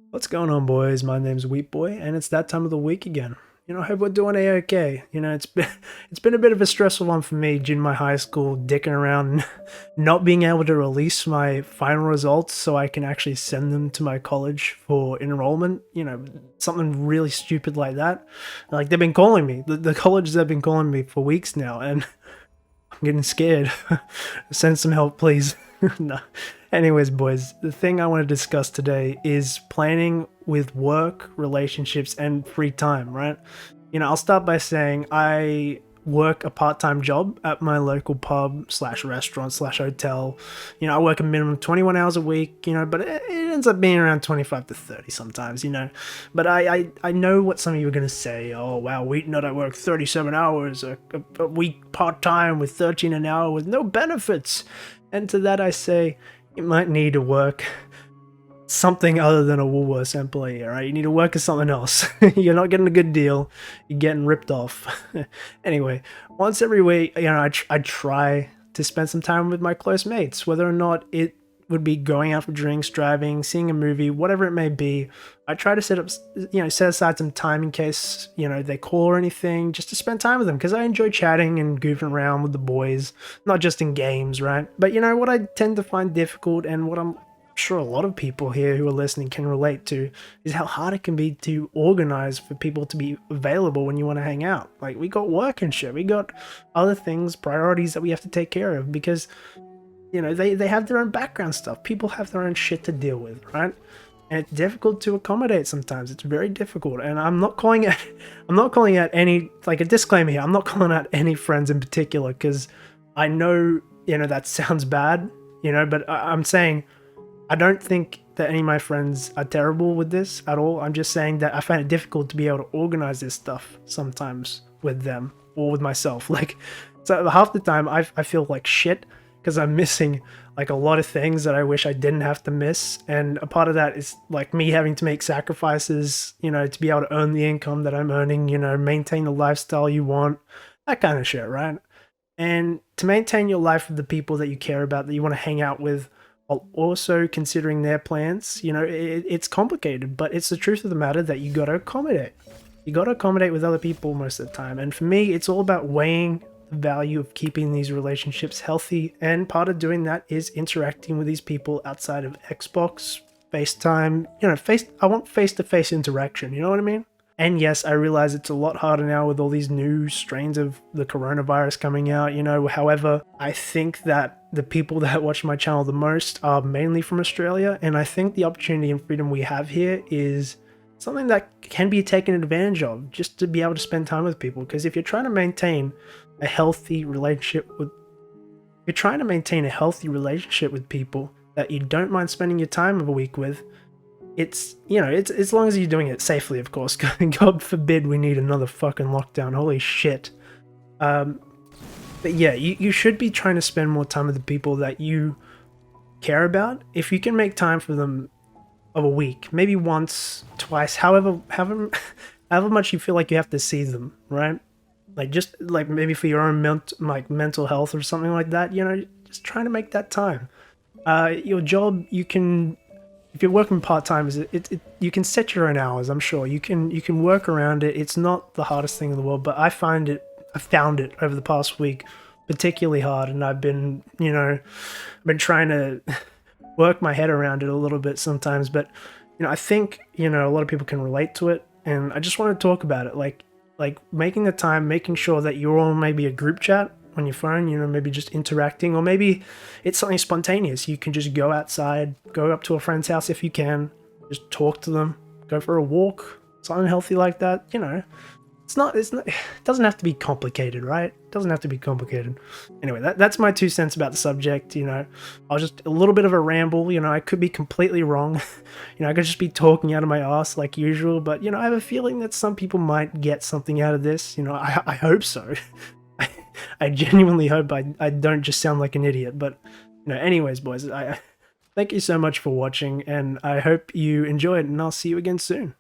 What's going on, boys? My name's Wheat Boy, and it's that time of the week again. I hope we're doing a-okay. It's been a bit of a stressful one for me due to my high school dicking around and not being able to release my final results so I can actually send them to my college for enrollment. Something really stupid like that. Like they've been calling me, the colleges have been calling me for weeks now, and I'm getting scared. Send some help, please. No. Anyways, boys, the thing I want to discuss today is planning with work, relationships, and free time, right? I'll start by saying I work a part-time job at my local pub slash restaurant slash hotel. I work a minimum of 21 hours a week, but it ends up being around 25 to 30 sometimes. But I know what some of you are going to say. Oh, wow, Wheaton, I work 37 hours a week part-time with 13 an hour with no benefits. And to that I say, you might need to work something other than a Woolworths employee, all right? You need to work as something else. You're not getting a good deal. You're getting ripped off. Anyway, once every week, I try to spend some time with my close mates, whether or not it would be going out for drinks, driving, seeing a movie, whatever it may be. I try to set aside some time in case, they call or anything, just to spend time with them, because I enjoy chatting and goofing around with the boys, not just in games, right? But what I tend to find difficult, and what I'm sure a lot of people here who are listening can relate to, is how hard it can be to organize for people to be available when you want to hang out. Like, we got work and shit, we got other things, priorities that we have to take care of, because they have their own background stuff. People have their own shit to deal with, right? And it's difficult to accommodate sometimes. It's very difficult. And I'm not calling out any, like, a disclaimer here. I'm not calling out any friends in particular, because I know, that sounds bad, but I'm saying I don't think that any of my friends are terrible with this at all. I'm just saying that I find it difficult to be able to organize this stuff sometimes with them or with myself. Like, so half the time I feel like shit because I'm missing like a lot of things that I wish I didn't have to miss. And a part of that is like me having to make sacrifices, to be able to earn the income that I'm earning, maintain the lifestyle you want, that kind of shit, right? And to maintain your life with the people that you care about, that you want to hang out with, while also considering their plans, it's complicated, but it's the truth of the matter that you got to accommodate. You got to accommodate with other people most of the time. And for me, it's all about weighing the value of keeping these relationships healthy, and part of doing that is interacting with these people outside of Xbox, FaceTime. I want face-to-face interaction, you know what I mean? And yes, I realize it's a lot harder now with all these new strains of the coronavirus coming out, However, I think that the people that watch my channel the most are mainly from Australia, and I think the opportunity and freedom we have here is something that can be taken advantage of, just to be able to spend time with people. Because if you're trying to maintain a healthy relationship with people that you don't mind spending your time of a week with, it's as long as you're doing it safely, of course. God forbid we need another fucking lockdown. Holy shit. But yeah, you should be trying to spend more time with the people that you care about. If you can make time for them of a week, maybe once, twice, however much you feel like you have to see them, right? Like, just like maybe for your own mental health or something like that. Just trying to make that time. Your job, if you're working part-time, you can set your own hours. I'm sure you can work around it. It's not the hardest thing in the world, but I found it over the past week particularly hard, and I've been trying to work my head around it a little bit sometimes. But I think a lot of people can relate to it, and I just want to talk about it, like making the time, making sure that you're on maybe a group chat on your phone, maybe just interacting, or maybe it's something spontaneous. You can just go outside, go up to a friend's house if you can, just talk to them, go for a walk, something healthy like that. It doesn't have to be complicated, right? It doesn't have to be complicated. Anyway, that's my 2 cents about the subject. I was just a little bit of a ramble. I could be completely wrong. I could just be talking out of my ass like usual, but I have a feeling that some people might get something out of this. I hope so. I genuinely hope I don't just sound like an idiot. But anyways, boys, I thank you so much for watching, and I hope you enjoyed, and I'll see you again soon.